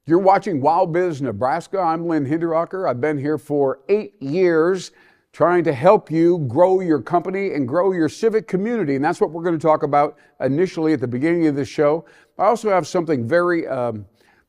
You're watching WowBiz Nebraska. I'm Lynn Hinderaker. I've been here for 8 years trying to help you grow your company and grow your civic community. And that's what we're going to talk about initially at the beginning of this show. I also have something very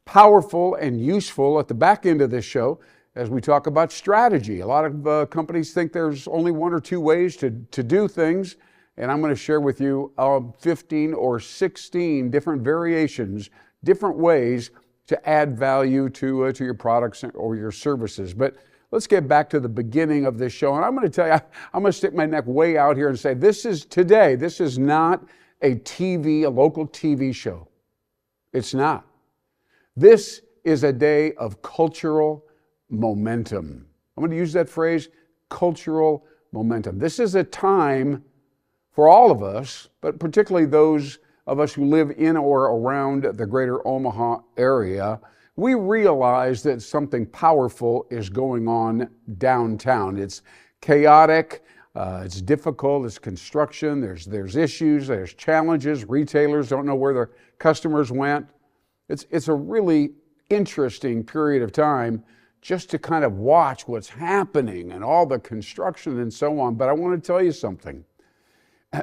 powerful and useful at the back end of this show as we talk about strategy. A lot of companies think there's only one or two ways to do things. And I'm going to share with you 15 or 16 different variations, different ways to add value to your products or your services. But let's get back to the beginning of this show. And I'm going to tell you, I'm going to stick my neck way out here and say, this is not a local TV show. It's not. This is a day of cultural momentum. I'm going to use that phrase, cultural momentum. This is a time for all of us, but particularly those of us who live in or around the greater Omaha area, we realize that something powerful is going on downtown. It's chaotic, it's difficult, it's construction, there's issues, there's challenges, retailers don't know where their customers went. It's a really interesting period of time just to kind of watch what's happening and all the construction and so on. But I want to tell you something.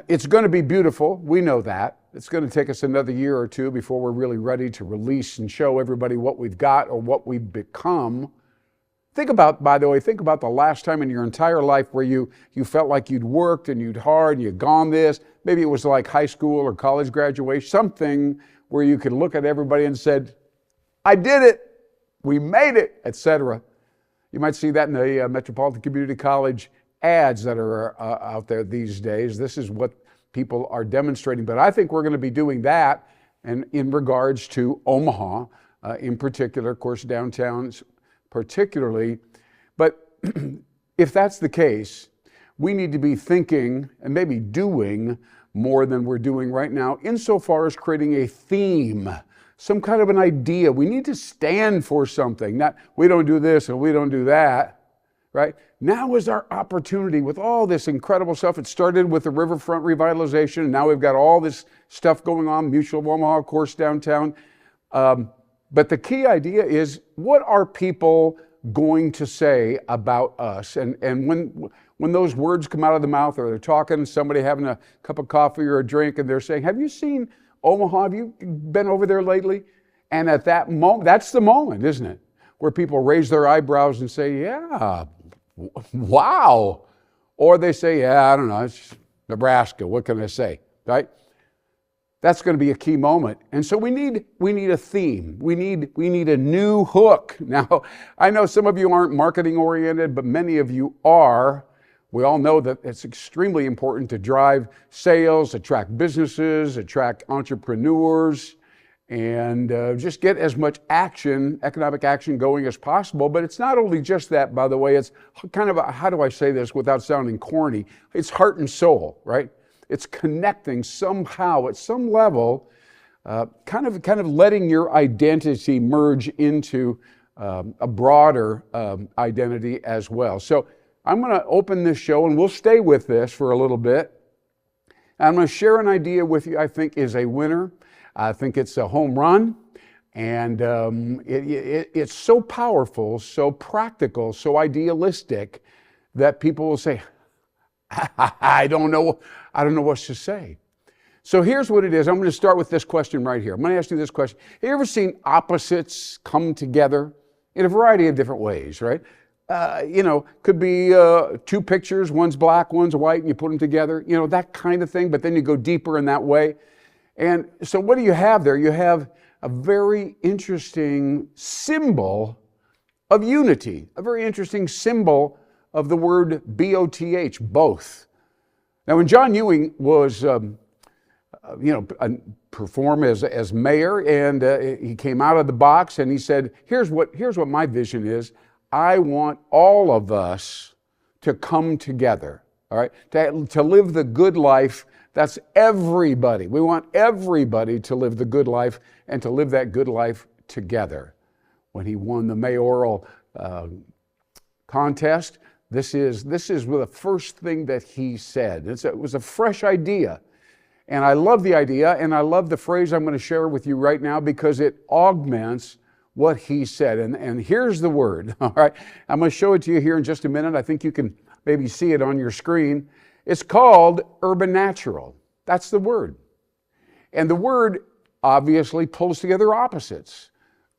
It's going to be beautiful. We know that. It's going to take us another year or two before we're really ready to release and show everybody what we've got or what we've become. By the way, think about the last time in your entire life where you felt like you'd worked and you'd hard and you'd gone this. Maybe it was like high school or college graduation, something where you could look at everybody and said, I did it, we made it, etc. You might see that in the Metropolitan Community College ads that are out there these days. This is what people are demonstrating. But I think we're going to be doing that, and in regards to Omaha in particular, of course, downtown particularly. But if that's the case, we need to be thinking and maybe doing more than we're doing right now insofar as creating a theme, some kind of an idea. We need to stand for something, not we don't do this and we don't do that, right? Now is our opportunity with all this incredible stuff. It started with the riverfront revitalization, and now we've got all this stuff going on, Mutual of Omaha, of course, downtown. But the key idea is, what are people going to say about us? And when those words come out of the mouth, or they're talking, somebody having a cup of coffee or a drink, and they're saying, have you seen Omaha? Have you been over there lately? And at that moment, that's the moment, isn't it? Where people raise their eyebrows and say, yeah, wow. Or they say, yeah, I don't know, it's Nebraska, what can I say, right? That's going to be a key moment. And so we need a theme. We need a new hook. Now, I know some of you aren't marketing oriented, but many of you are. We all know that it's extremely important to drive sales, attract businesses, attract entrepreneurs, and just get as much action, economic action going as possible. But it's not only just that, by the way, it's kind of how do I say this without sounding corny? It's heart and soul, right? It's connecting somehow at some level, kind of letting your identity merge into a broader identity as well. So I'm going to open this show, and we'll stay with this for a little bit. I'm going to share an idea with you I think is a winner. I think it's a home run, and it's so powerful, so practical, so idealistic that people will say, I don't know what to say. So here's what it is. I'm going to start with this question right here. I'm going to ask you this question. Have you ever seen opposites come together in a variety of different ways, right? Could be two pictures, one's black, one's white, and you put them together, that kind of thing, but then you go deeper in that way. And so what do you have there? You have a very interesting symbol of unity, a very interesting symbol of the word B-O-T-H, both. Now, when John Ewing was, perform as mayor, and he came out of the box and he said, here's what my vision is. I want all of us to come together, all right, to live the good life. That's everybody. We want everybody to live the good life and to live that good life together. When he won the mayoral contest, this is the first thing that he said. It was a fresh idea. And I love the idea, and I love the phrase I'm going to share with you right now because it augments what he said. And here's the word, all right? I'm going to show it to you here in just a minute. I think you can maybe see it on your screen. It's called UrbaNatural. That's the word. And the word obviously pulls together opposites.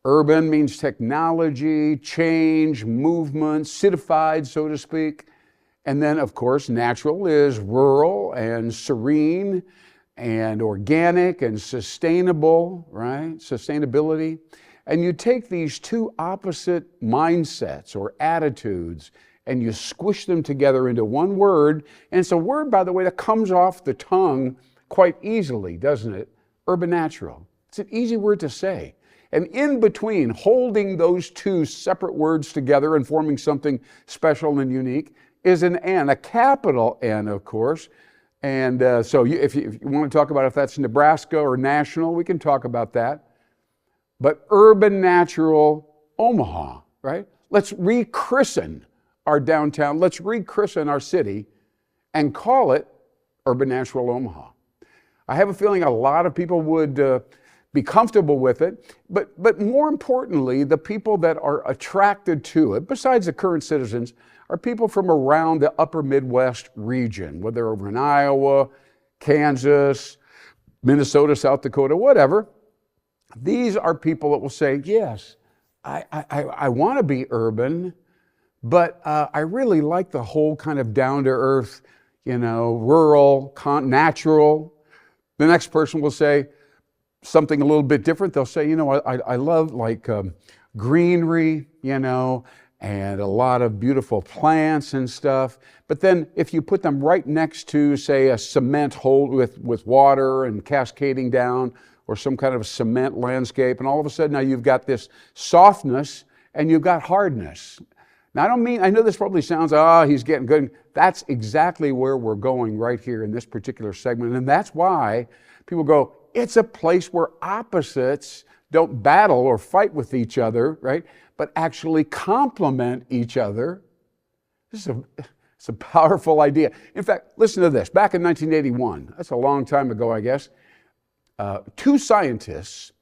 Urban means technology, change, movement, citified, so to speak. And then, of course, natural is rural and serene and organic and sustainable, right? Sustainability. And you take these two opposite mindsets or attitudes and you squish them together into one word. And it's a word, by the way, that comes off the tongue quite easily, doesn't it? UrbaNatural. It's an easy word to say. And in between, holding those two separate words together and forming something special and unique is an N, a capital N, of course. And so if you want to talk about if that's Nebraska or national, we can talk about that. But UrbaNatural Omaha, right? Let's rechristen our downtown. Let's rechristen our city and call it UrbaNatural Omaha. I have a feeling a lot of people would be comfortable with it, but more importantly, the people that are attracted to it, besides the current citizens, are people from around the upper Midwest region, whether they're over in Iowa, Kansas, Minnesota, South Dakota, whatever. These are people that will say, yes, I want to be urban, but I really like the whole kind of down-to-earth, rural, natural. The next person will say something a little bit different. They'll say, I love like greenery, and a lot of beautiful plants and stuff. But then if you put them right next to, say, a cement hole with water and cascading down, or some kind of cement landscape, and all of a sudden now you've got this softness and you've got hardness. Now I know this probably sounds, he's getting good. That's exactly where we're going right here in this particular segment. And that's why people go, it's a place where opposites don't battle or fight with each other, right? But actually complement each other. It's a powerful idea. In fact, listen to this. Back in 1981, that's a long time ago, I guess, two scientists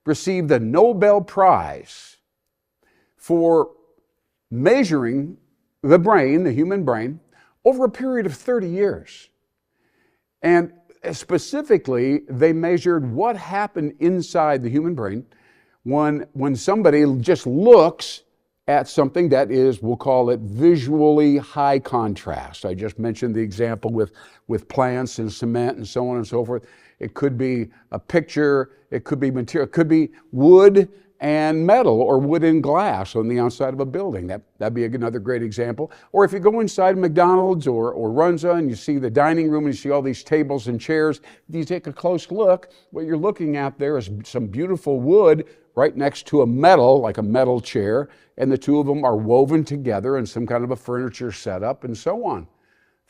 received the Nobel Prize for measuring the brain, the human brain, over a period of 30 years. And specifically, they measured what happened inside the human brain when somebody just looks at something that is, we'll call it visually high contrast. I just mentioned the example with plants and cement and so on and so forth. It could be a picture, it could be material, it could be wood and metal or wood and glass on the outside of a building. That'd be another great example. Or if you go inside McDonald's or Runza and you see the dining room and you see all these tables and chairs, if you take a close look, what you're looking at there is some beautiful wood right next to a metal, like a metal chair, and the two of them are woven together in some kind of a furniture setup and so on.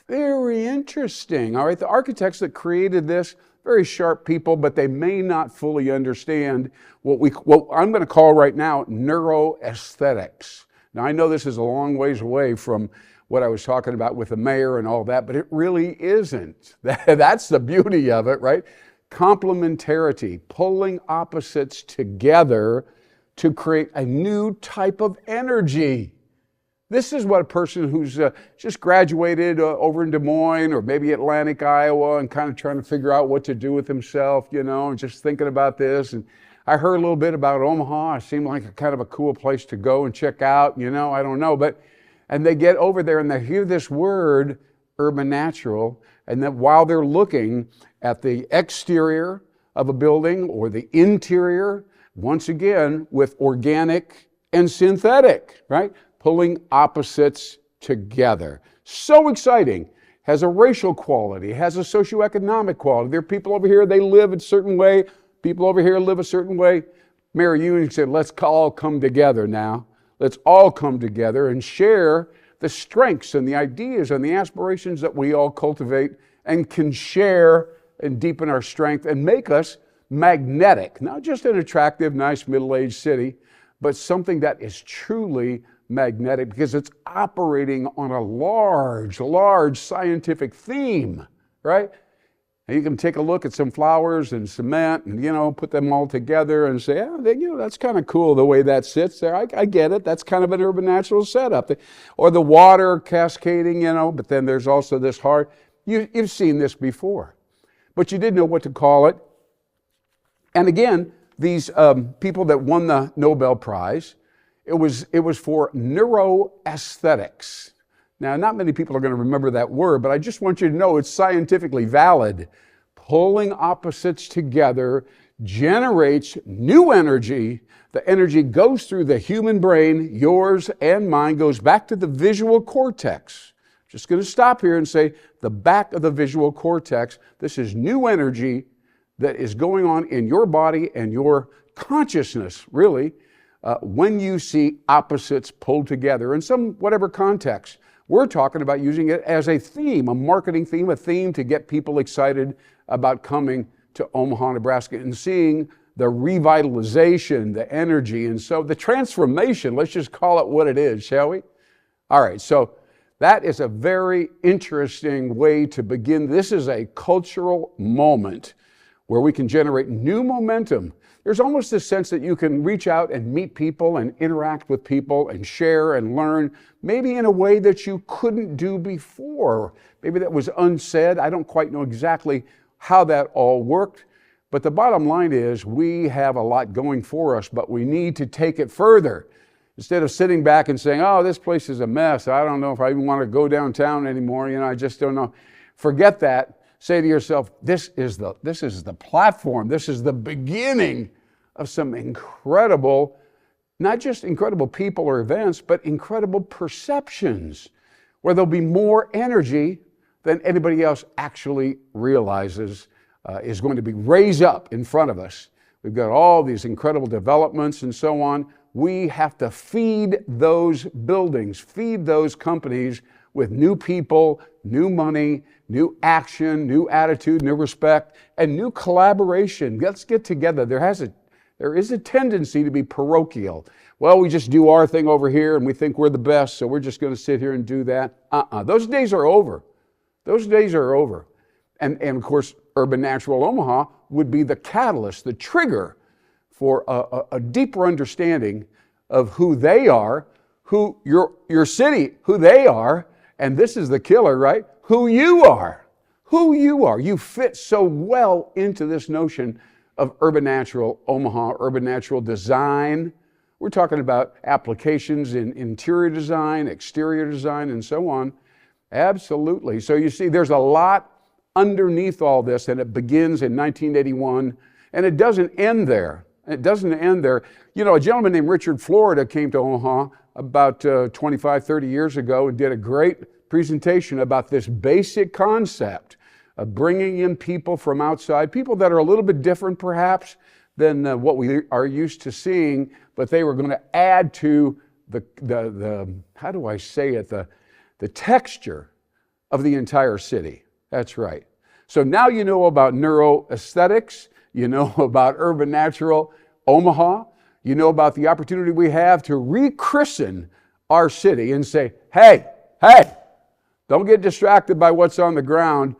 Very interesting. All right, the architects that created this, very sharp people, but they may not fully understand what I'm going to call right now neuroaesthetics. Now, I know this is a long ways away from what I was talking about with the mayor and all that, but it really isn't. That's the beauty of it, right? Complementarity, pulling opposites together to create a new type of energy. This is what a person who's just graduated over in Des Moines or maybe Atlantic, Iowa, and kind of trying to figure out what to do with himself, and just thinking about this. And I heard a little bit about Omaha. It seemed like a kind of a cool place to go and check out, I don't know. And they get over there and they hear this word, UrbaNatural, and then while they're looking at the exterior of a building or the interior, once again, with organic and synthetic, right? Pulling opposites together. So exciting. Has a racial quality, has a socioeconomic quality. There are people over here, they live a certain way. People over here live a certain way. Mary Ewing said, let's all come together now. Let's all come together and share the strengths and the ideas and the aspirations that we all cultivate and can share and deepen our strength and make us magnetic. Not just an attractive, nice, middle-aged city, but something that is truly magnetic because it's operating on a large scientific theme, right? And you can take a look at some flowers and cement and, put them all together and say, that's kind of cool the way that sits there. I get it. That's kind of an UrbaNatural setup. Or the water cascading, but then there's also this heart. You've seen this before, but you didn't know what to call it. And again, these people that won the Nobel Prize, it was for neuroaesthetics. Now, not many people are going to remember that word, but I just want you to know it's scientifically valid. Pulling opposites together generates new energy. The energy goes through the human brain, yours and mine, goes back to the visual cortex. Just going to stop here and say the back of the visual cortex. This is new energy that is going on in your body and your consciousness, really, when you see opposites pulled together in some whatever context. We're talking about using it as a theme, a marketing theme, a theme to get people excited about coming to Omaha, Nebraska and seeing the revitalization, the energy, and so the transformation. Let's just call it what it is, shall we? All right, so that is a very interesting way to begin. This is a cultural moment where we can generate new momentum. There's almost this sense that you can reach out and meet people and interact with people and share and learn, maybe in a way that you couldn't do before. Maybe that was unsaid. I don't quite know exactly how that all worked. But the bottom line is we have a lot going for us, but we need to take it further. Instead of sitting back and saying, this place is a mess. I don't know if I even want to go downtown anymore. I just don't know. Forget that. Say to yourself, this is the platform. This is the beginning of some incredible, not just incredible people or events, but incredible perceptions where there'll be more energy than anybody else actually realizes is going to be raised up in front of us. We've got all these incredible developments and so on. We have to feed those buildings, feed those companies with new people, new money, new action, new attitude, new respect, and new collaboration. Let's get together. There is a tendency to be parochial. Well, we just do our thing over here and we think we're the best, so we're just going to sit here and do that. Those days are over. Those days are over. And of course, UrbaNatural Omaha would be the catalyst, the trigger for a deeper understanding of who they are, who your city, who they are, and this is the killer, right? Who you are. Who you are. You fit so well into this notion of UrbaNatural Omaha, UrbaNatural design. We're talking about applications in interior design, exterior design, and so on. Absolutely. So you see, there's a lot underneath all this, and it begins in 1981, and it doesn't end there. It doesn't end there. A gentleman named Richard Florida came to Omaha about 25, 30 years ago and did a great presentation about this basic concept of bringing in people from outside, people that are a little bit different perhaps than what we are used to seeing, but they were going to add to the how do I say it, the texture of the entire city. That's right. So now you know about neuroaesthetics, you know about UrbaNatural Omaha, you know about the opportunity we have to rechristen our city and say, hey, don't get distracted by what's on the ground.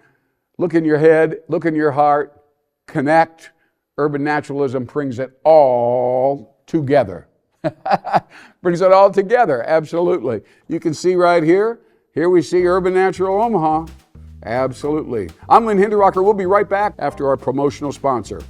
Look in your head, look in your heart, connect. UrbaNaturalism brings it all together. Brings it all together, absolutely. You can see right here, we see UrbaNatural Omaha. Absolutely. I'm Lynn Hinderaker. We'll be right back after our promotional sponsor.